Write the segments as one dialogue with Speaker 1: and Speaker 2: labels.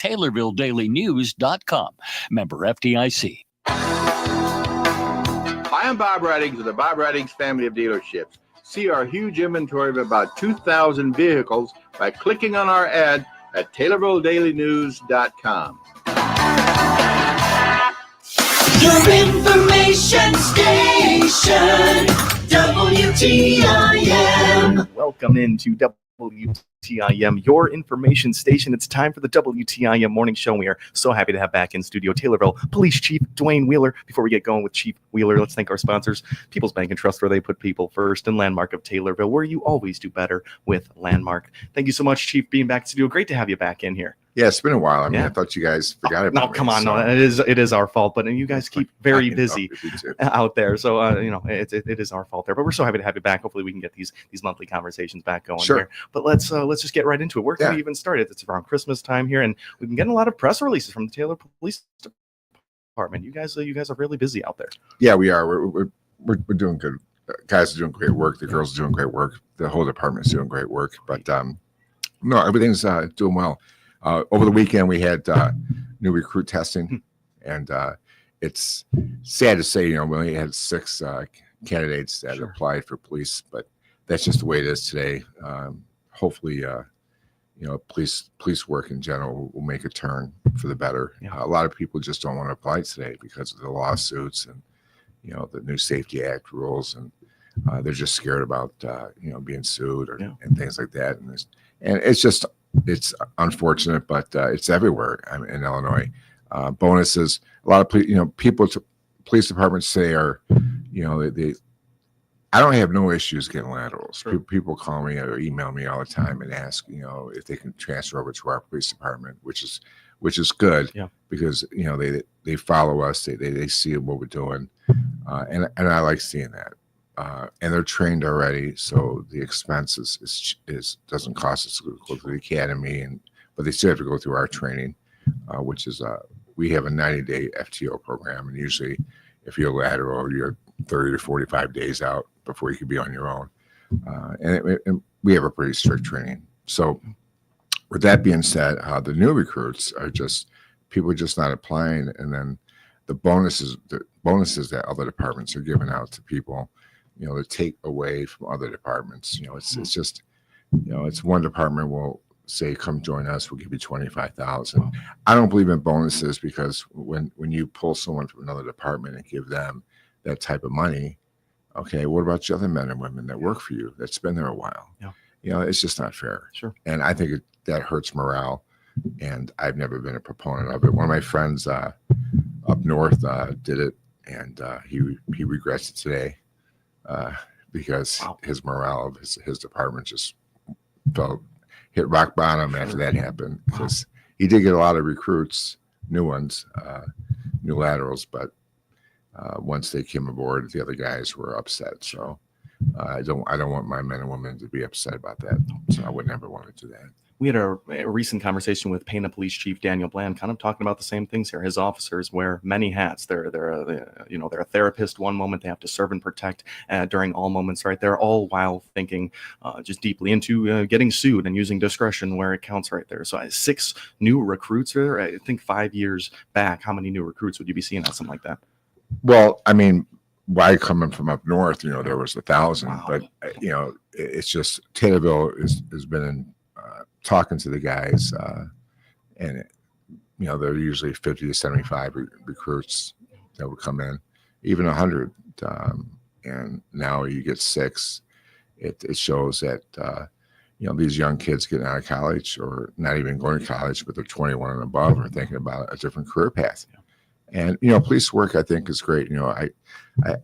Speaker 1: TaylorvilleDailyNews.com. Member FDIC.
Speaker 2: Hi, I'm Bob Reddings of the Bob Reddings family of dealerships. See our huge inventory of about 2,000 vehicles by clicking on our ad at TaylorvilleDailyNews.com.
Speaker 3: Your information station, WTIM.
Speaker 4: Welcome into WTIM, your information station. It's time for the WTIM morning show. We are so happy to have back in studio Taylorville Police Chief Dwayne Wheeler. Before we get going with Chief Wheeler, let's thank our sponsors, People's Bank and Trust, where they put people first, and Landmark of Taylorville, where you always do better with Landmark. Thank you so much, Chief, being back in studio. Great to have you back in here.
Speaker 5: Yeah, it's been a while. I mean, I thought you guys forgot about me.
Speaker 4: No, come on. So. No, it is our fault, but you guys keep very busy out there. So, it is our fault there, but we're so happy to have you back. Hopefully we can get these monthly conversations back going here. But let's just get right into it. Where can we even start? It's around Christmas time here, and we've been getting a lot of press releases from the Taylor Police Department. You guys are really busy out there.
Speaker 5: Yeah, we are. We're doing good. Guys are doing great work. The girls are doing great work. The whole department is doing great work. But no, everything's doing well. Over the weekend, we had new recruit testing, and it's sad to say, we only had 6 candidates that applied for police, but that's just the way it is today. Hopefully, police work in general will make a turn for the better. A lot of people just don't want to apply today because of the lawsuits and, the new Safety Act rules, and they're just scared about, being sued and things like that. And it's unfortunate, but it's everywhere in Illinois. Bonuses, a lot of people, police departments say I don't have no issues getting laterals. Sure. People call me or email me all the time and ask, if they can transfer over to our police department, which is good because they follow us, they see what we're doing, and I like seeing that. And they're trained already, so the expense is doesn't cost us to go to the academy, but they still have to go through our training, which is we have a 90-day FTO program, and usually if you're lateral, you're 30 to 45 days out before you can be on your own, and we have a pretty strict training. So with that being said, the new recruits are people are just not applying, and then the bonuses that other departments are giving out to people, to take away from other departments. It's just, it's one department will say, come join us, we'll give you $25,000. I don't believe in bonuses because when you pull someone from another department and give them that type of money, okay, what about the other men and women that work for you that's been there a while? It's just not fair. Sure. And I think that hurts morale, and I've never been a proponent of it. One of my friends up north did it, and he regrets it today. Because his morale of his department just hit rock bottom after that happened. Because he did get a lot of recruits, new ones, new laterals, but once they came aboard, the other guys were upset. So I don't want my men and women to be upset about that. So I would never want to do that.
Speaker 4: We had a recent conversation with Pana Police Chief Daniel Bland, kind of talking about the same things here. His officers wear many hats. They're a therapist one moment. They have to serve and protect during all moments, right? They're all while thinking just deeply into getting sued and using discretion where it counts, right there. So 6 new recruits there. I think 5 years back, how many new recruits would you be seeing on something like that?
Speaker 5: Well, I mean, why coming from up north, there was 1,000, but it's just Taylorville has been in. Talking to the guys, and they're usually 50 to 75 recruits that would come in, even 100, and now you get 6. It shows that these young kids getting out of college or not even going to college, but they're 21 and above, are thinking about a different career path. And police work, I think, is great.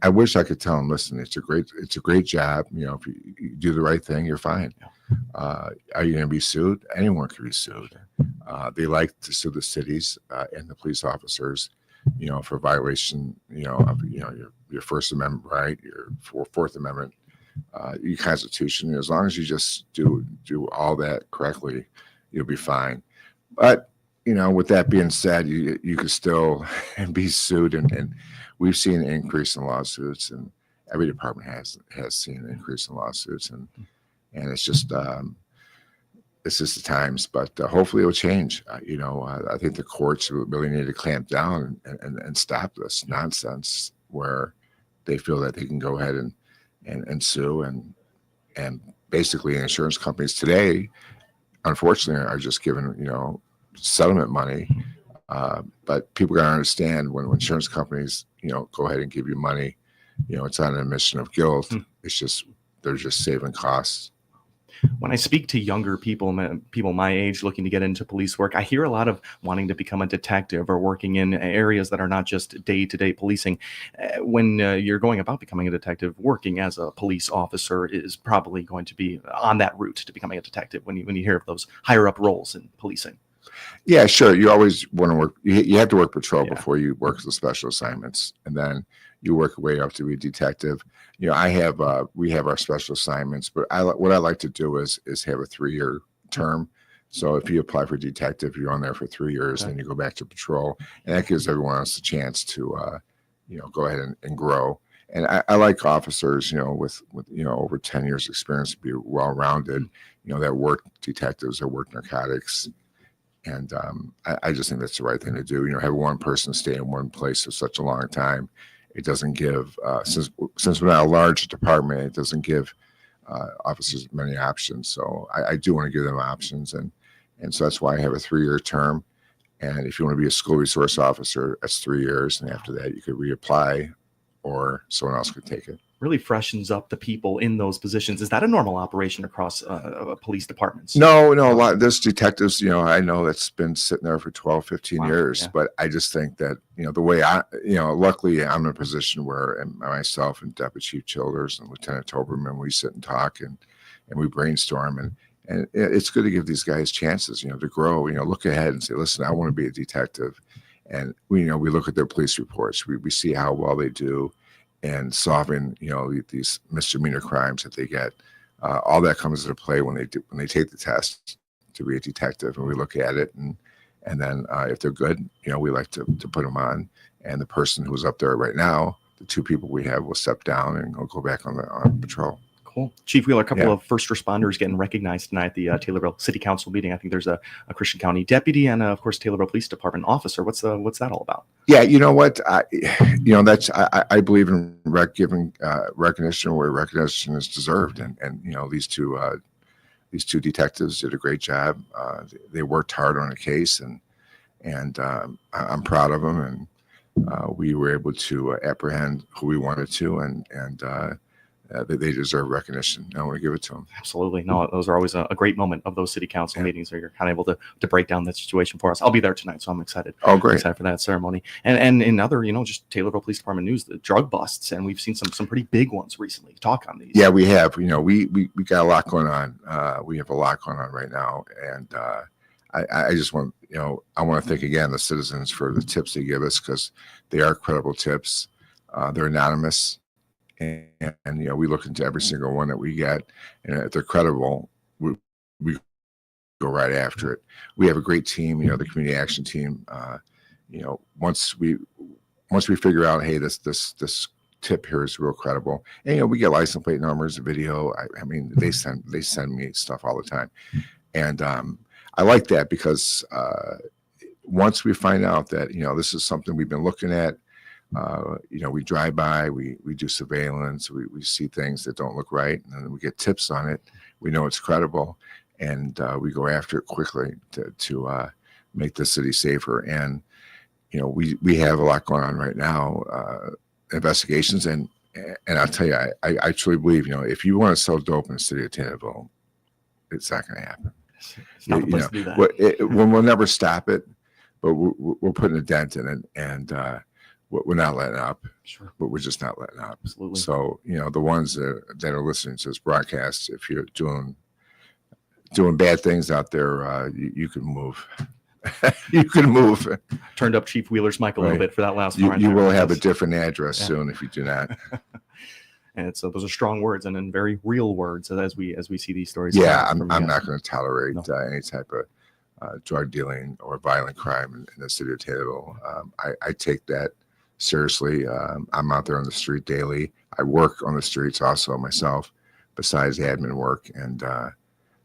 Speaker 5: I wish I could tell them, listen, it's a great job. If you do the right thing, you're fine. Are you going to be sued? Anyone can be sued. They like to sue the cities and the police officers, for violation, of your First Amendment right, your Fourth Amendment, your Constitution. As long as you just do all that correctly, you'll be fine. But with that being said, you could still be sued, and we've seen an increase in lawsuits, and every department has seen an increase in lawsuits, and it's just it's just the times, but hopefully it'll change. I think the courts really need to clamp down and stop this nonsense where they feel that they can go ahead and sue and basically insurance companies today, unfortunately, are just giving settlement money. But people got to understand when insurance companies go ahead and give you money, it's on an admission of guilt. It's just they're just saving costs.
Speaker 4: When I speak to younger people my age looking to get into police work, I hear a lot of wanting to become a detective or working in areas that are not just day-to-day policing. When you're going about becoming a detective, working as a police officer is probably going to be on that route to becoming a detective when you hear of those higher up roles in policing.
Speaker 5: Yeah, sure. You always want to work. You have to work patrol before you work the special assignments, and then you work your way up to be a detective. We have our special assignments, but what I like to do is have a 3-year term. So if you apply for detective, you're on there for 3 years, and then you go back to patrol, and that gives everyone else a chance to go ahead and grow. And I like officers, with over 10 years experience to be well-rounded, that work detectives, that work narcotics. And I just think that's the right thing to do. Have one person stay in one place for such a long time. It doesn't give, since we're not a large department, it doesn't give officers many options. So I do want to give them options. And so that's why I have a 3-year term. And if you want to be a school resource officer, that's 3 years. And after that, you could reapply or someone else could take it.
Speaker 4: Really freshens up the people in those positions. Is that a normal operation across police departments?
Speaker 5: No, a lot of those detectives, I know that's been sitting there for 12, 15 years,
Speaker 4: yeah.
Speaker 5: But I just think that, the way luckily I'm in a position where myself and Deputy Chief Childers and Lieutenant Toberman, we sit and talk and we brainstorm and it's good to give these guys chances, to grow, look ahead and say, listen, I want to be a detective. And we look at their police reports. We see how well they do and solving, these misdemeanor crimes that they get. All that comes into play when they take the test to be a detective, and we look at it, and then if they're good, we like to put them on. And the person who's up there right now, the 2 people we have, will step down and go back on patrol.
Speaker 4: Cool. Chief Wheeler, a couple of first responders getting recognized tonight at the Taylorville City Council meeting. I think there's a Christian County deputy and, of course, Taylorville Police Department officer. What's that all about? Yeah,
Speaker 5: you know what? I believe in giving recognition where recognition is deserved, and these two detectives did a great job. They worked hard on a case, and I'm proud of them. And we were able to apprehend who we wanted to, and they deserve recognition. I want to give it to them.
Speaker 4: Absolutely. No, those are always a great moment of those city council meetings where you're kind of able to break down that situation for us. I'll be there tonight, so I'm excited.
Speaker 5: Oh, great.
Speaker 4: Excited for that ceremony. And in other, just Taylorville Police Department news, the drug busts, and we've seen some pretty big ones recently. Talk on these.
Speaker 5: Yeah, we have. We got a lot going on. We have a lot going on right now. And I just want, I want to thank again the citizens for the tips they give us, because they are credible tips. They're anonymous. And we look into every single one that we get, and if they're credible, we go right after it. We have a great team, the community action team. Once we figure out, hey, this tip here is real credible, and we get license plate numbers, video. I mean, they send me stuff all the time, and I like that because once we find out that this is something we've been looking at. We drive by, we do surveillance, we see things that don't look right, and then we get tips on it. We know it's credible, and we go after it quickly to make the city safer. And we have a lot going on right now, investigations, and I'll tell you, I truly believe if you want to sell dope in the city of Taylorville, it's not going to happen.
Speaker 4: It's not the place to do that.
Speaker 5: We'll never stop it, but we're putting a dent in it, and we're not letting up.
Speaker 4: Sure.
Speaker 5: But we're just not letting up.
Speaker 4: Absolutely.
Speaker 5: So the ones that are listening to this broadcast, if you're doing bad things out there, you can move. You can move.
Speaker 4: Turned up Chief Wheeler's mic a little bit for that last one.
Speaker 5: You will have a different address soon if you do not.
Speaker 4: And so those are strong words, and then very real words as we see these stories.
Speaker 5: Yeah, I'm not going to tolerate any type of drug dealing or violent crime in the city of Taylorville. I take that seriously. I'm out there on the street daily. I work on the streets also myself, besides admin work, and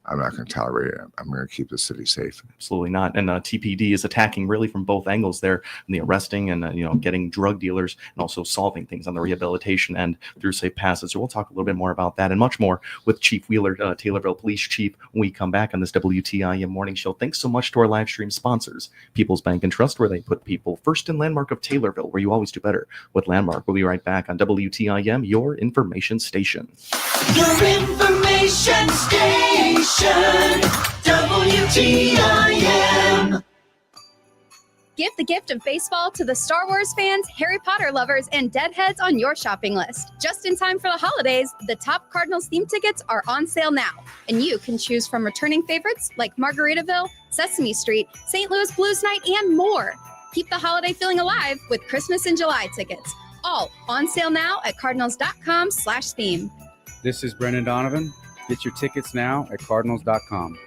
Speaker 5: I'm not going to tolerate it. I'm going to keep the city safe.
Speaker 4: Absolutely not. And TPD is attacking really from both angles there, and the arresting and getting drug dealers, and also solving things on the rehabilitation end through safe passage. So we'll talk a little bit more about that and much more with Chief Wheeler, Taylorville Police Chief, when we come back on this WTIM morning show. Thanks so much to our live stream sponsors, People's Bank and Trust, where they put people first, in Landmark of Taylorville, where you always do better with Landmark. We'll be right back on WTIM, your information station.
Speaker 3: Your information station, WTIM.
Speaker 6: Give the gift of baseball to the Star Wars fans, Harry Potter lovers, and Deadheads on your shopping list. Just in time for the holidays, the top Cardinals theme tickets are on sale now, and you can choose from returning favorites like Margaritaville, Sesame Street, St. Louis Blues Night, and more. Keep the holiday feeling alive with Christmas in July tickets. All on sale now at cardinals.com/theme.
Speaker 7: This is Brendan Donovan. Get your tickets now at cardinals.com.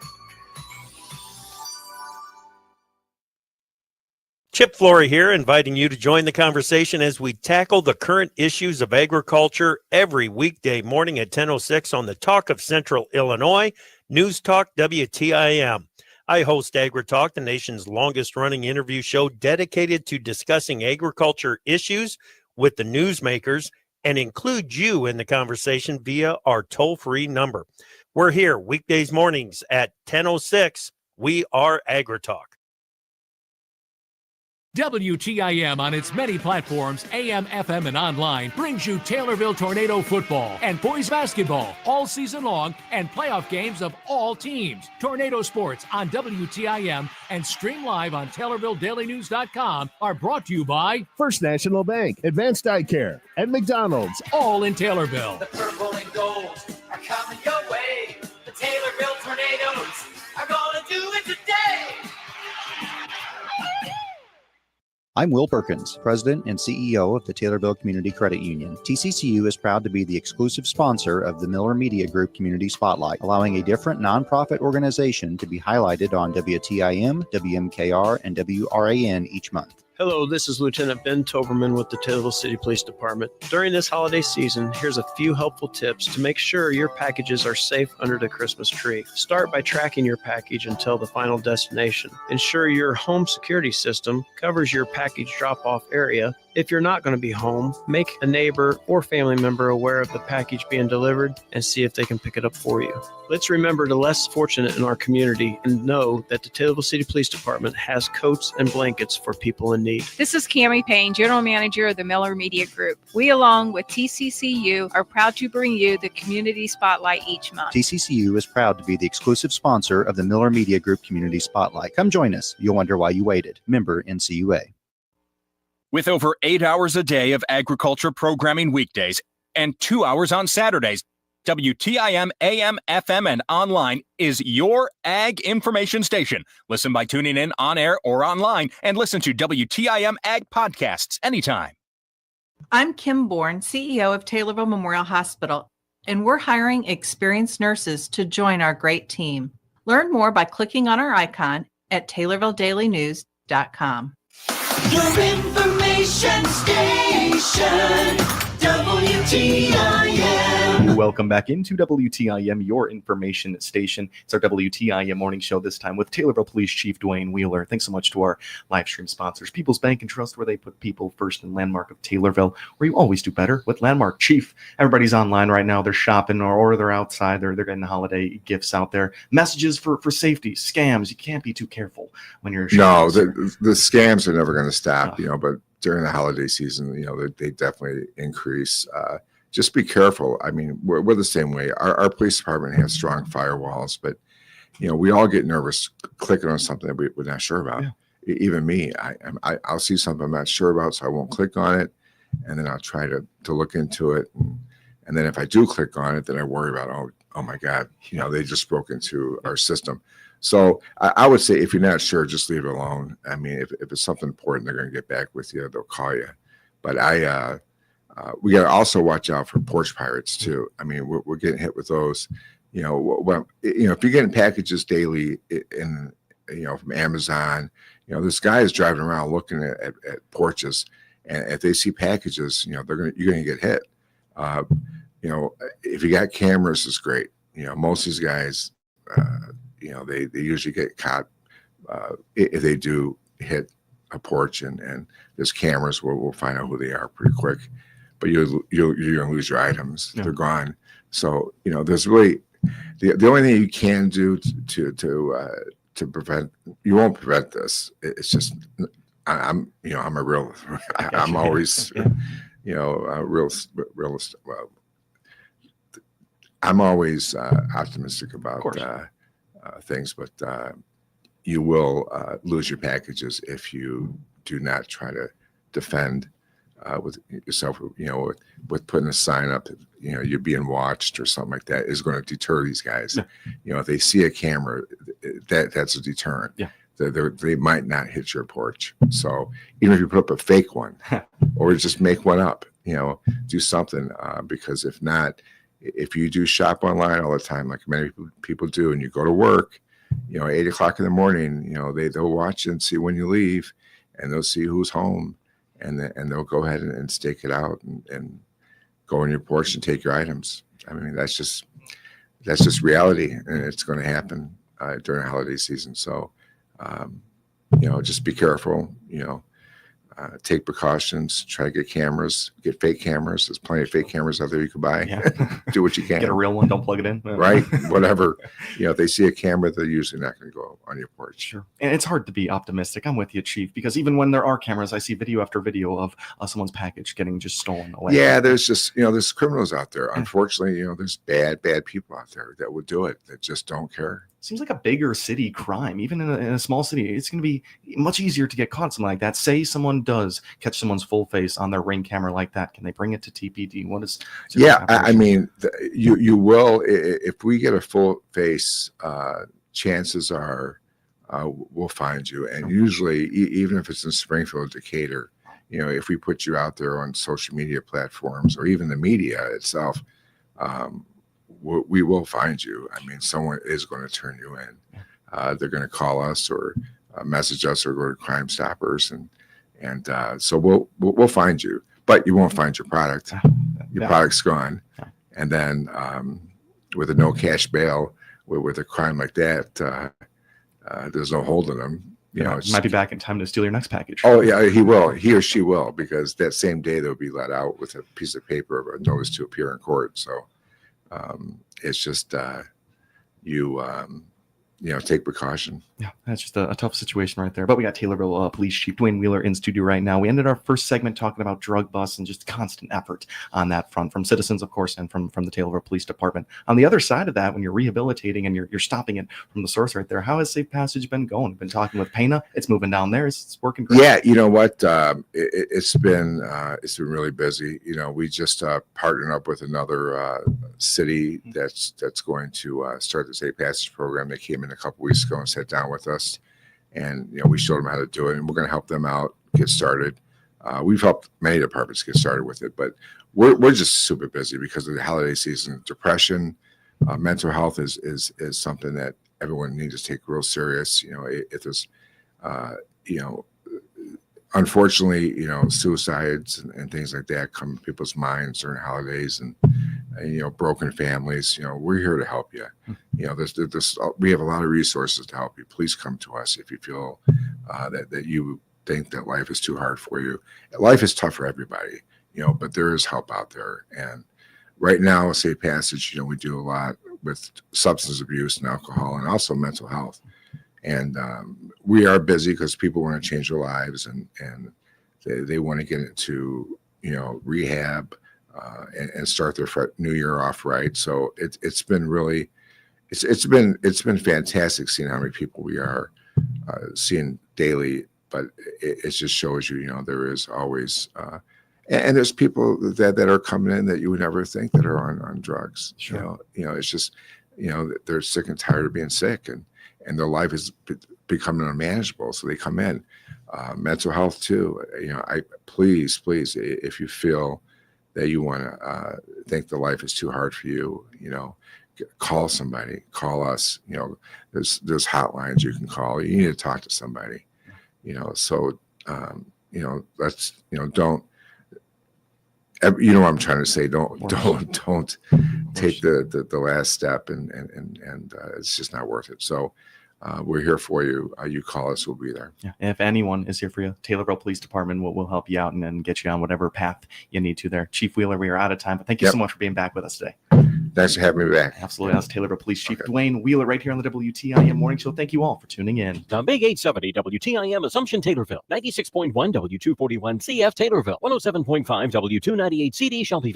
Speaker 8: Chip Flory here, inviting you to join the conversation as we tackle the current issues of agriculture every weekday morning at 10:06 on the Talk of Central Illinois, News Talk WTIM. I host AgriTalk, the nation's longest-running interview show dedicated to discussing agriculture issues with the newsmakers and include you in the conversation via our toll-free number. We're here weekdays mornings at 10:06. We are AgriTalk.
Speaker 9: WTIM on its many platforms, AM, FM, and online, brings you Taylorville Tornado football and boys basketball all season long and playoff games of all teams. Tornado sports on WTIM and stream live on TaylorvilleDailyNews.com are brought to you by
Speaker 10: First National Bank, Advanced Eye Care, and McDonald's,
Speaker 9: all in Taylorville.
Speaker 3: The purple and gold are coming your way. The Taylorville Tornadoes are going to do it today.
Speaker 11: I'm Will Perkins, President and CEO of the Taylorville Community Credit Union. TCCU is proud to be the exclusive sponsor of the Miller Media Group Community Spotlight, allowing a different nonprofit organization to be highlighted on WTIM, WMKR, and WRAN each month.
Speaker 12: Hello, this is Lieutenant Ben Toberman with the Taylorville City Police Department. During this holiday season, here's a few helpful tips to make sure your packages are safe under the Christmas tree. Start by tracking your package until the final destination. Ensure your home security system covers your package drop-off area. If you're not going to be home, make a neighbor or family member aware of the package being delivered and see if they can pick it up for you. Let's remember the less fortunate in our community and know that the Taylorville City Police Department has coats and blankets for people in need.
Speaker 13: This is Cammie Payne, General Manager of the Miller Media Group. We, along with TCCU, are proud to bring you the Community Spotlight each month.
Speaker 11: TCCU is proud to be the exclusive sponsor of the Miller Media Group Community Spotlight. Come join us. You'll wonder why you waited. Member NCUA.
Speaker 14: With over 8 hours a day of agriculture programming weekdays and 2 hours on Saturdays, WTIM AM, FM, and online is your ag information station. Listen by tuning in on air or online, and listen to WTIM Ag podcasts anytime.
Speaker 15: I'm Kim Bourne, CEO of Taylorville Memorial Hospital, and we're hiring experienced nurses to join our great team. Learn more by clicking on our icon at TaylorvilleDailyNews.com.
Speaker 3: Your information station, WTIM.
Speaker 4: Welcome back into WTIM, your information station. It's our WTIM morning show, this time with Taylorville Police Chief Dwayne Wheeler. Thanks so much to our live stream sponsors, People's Bank and Trust, where they put people first, in Landmark of Taylorville, where you always do better with Landmark. Chief, everybody's online right now. They're shopping or they're outside. They're getting holiday gifts out there. Messages for safety, scams. You can't be too careful when you're shopping.
Speaker 5: No, the scams are never going to stop, but during the holiday season, they definitely increase. Just be careful. I mean, we're the same way. Our police department has strong firewalls, but we all get nervous clicking on something that we're not sure about. Yeah. Even me, I'll see something I'm not sure about, so I won't click on it, and then I'll try to look into it, and then if I do click on it, then I worry about oh my God, they just broke into our system. So I would say if you're not sure, just leave it alone. I mean, if it's something important, they're going to get back with you. They'll call you. But we got to also watch out for porch pirates too. I mean, we're getting hit with those. If you're getting packages daily from Amazon, this guy is driving around looking at porches, and if they see packages, you're going to get hit. If you got cameras, it's great. Most of these guys, they usually get caught if they do hit a porch, and there's cameras where we'll find out who they are pretty quick. But you're gonna lose your items; they're gone. So there's really the only thing you can do to prevent. You won't prevent this. It's just I'm a real. I'm always realist. Well, I'm always optimistic about things, but you will lose your packages if you do not try to defend with yourself. With putting a sign up, you're being watched or something like that is going to deter these guys. If they see a camera, that's a deterrent. They might not hit your porch. So even if you put up a fake one, or just make one up, do something, because if not, if you do shop online all the time, like many people do, and you go to work, 8 o'clock in the morning, they'll watch and see when you leave, and they'll see who's home, and they'll go ahead and stake it out and go on your porch and take your items. I mean, that's just reality, and it's going to happen during the holiday season. So, just be careful. Take precautions. Try to get cameras. Get fake cameras. There's plenty of fake cameras out there you can buy. Do what you can.
Speaker 4: Get a real one. Don't plug it in.
Speaker 5: Right. Whatever. If they see a camera, they're usually not going to go on your porch.
Speaker 4: Sure. And it's hard to be optimistic. I'm with you, Chief, because even when there are cameras, I see video after video of someone's package getting just stolen away.
Speaker 5: Yeah, there's just there's criminals out there. Unfortunately, there's bad people out there that would do it, that just don't care.
Speaker 4: Seems like a bigger city crime. Even in a small city, it's going to be much easier to get caught. Something like that. Say someone does catch someone's full face on their Ring camera like that. Can they bring it to TPD? What is?
Speaker 5: Yeah, I mean, you will. If we get a full face, chances are we'll find you. And usually, even if it's in Springfield, Decatur, if we put you out there on social media platforms or even the media itself, we will find you. I mean, someone is going to turn you in. They're going to call us or message us or go to Crime Stoppers, and so we'll find you. But you won't find your product. Your product's gone. And then with a no cash bail, with a crime like that, there's no holding them.
Speaker 4: Might be back in time to steal your next package.
Speaker 5: Oh yeah, he will. He or she will, because that same day they'll be let out with a piece of paper of a notice to appear in court. So. It's just take precaution.
Speaker 4: Yeah, that's just a tough situation right there. But we got Taylorville Police Chief Dwayne Wheeler in studio right now. We ended our first segment talking about drug busts and just constant effort on that front from citizens, of course, and from the Taylorville Police Department. On the other side of that, when you're rehabilitating and you're stopping it from the source right there, how has Safe Passage been going? We've been talking with Pena. It's moving down there. It's working great.
Speaker 5: Yeah, you know what? It's been really busy. We just partnered up with another city that's going to start the Safe Passage program. They came in a couple weeks ago and sat down with us, and we showed them how to do it, and we're going to help them out get started. We've helped many departments get started with it, but we're just super busy because of the holiday season. Depression, mental health is something that everyone needs to take real serious. If there's unfortunately, suicides and things like that come to people's minds during holidays, and broken families. We're here to help you. We have a lot of resources to help you. Please come to us if you feel that you think that life is too hard for you. Life is tough for everybody, but there is help out there. And right now, Safe Passage, we do a lot with substance abuse and alcohol, and also mental health. And we are busy because people want to change their lives, and they want to get into rehab and start their new year off right. So it's been really it's been fantastic seeing how many people we are seeing daily. But it just shows you there is always and there's people that are coming in that you would never think that are on drugs.
Speaker 4: Sure.
Speaker 5: It's just they're sick and tired of being sick, and their life is becoming unmanageable. So they come in. Mental health too. Please, if you feel that you want to think the life is too hard for you, call somebody, call us. There's hotlines you can call. You need to talk to somebody. Let's don't. you know what I'm trying to say. Don't take the last step, and it's just not worth it. So we're here for you. You call us, we'll be there.
Speaker 4: Yeah. And if anyone is here for you, Taylorville Police Department will help you out and get you on whatever path you need to there. Chief Wheeler, we are out of time, but thank you so much for being back with us today.
Speaker 5: Thanks for having me back.
Speaker 4: Absolutely. That's Taylorville Police Chief Dwayne Wheeler right here on the WTIM Morning Show. Thank you all for tuning in.
Speaker 1: The Big 870 WTIM Assumption Taylorville, 96.1 W241 CF Taylorville, 107.5 W298 CD Shelbyville.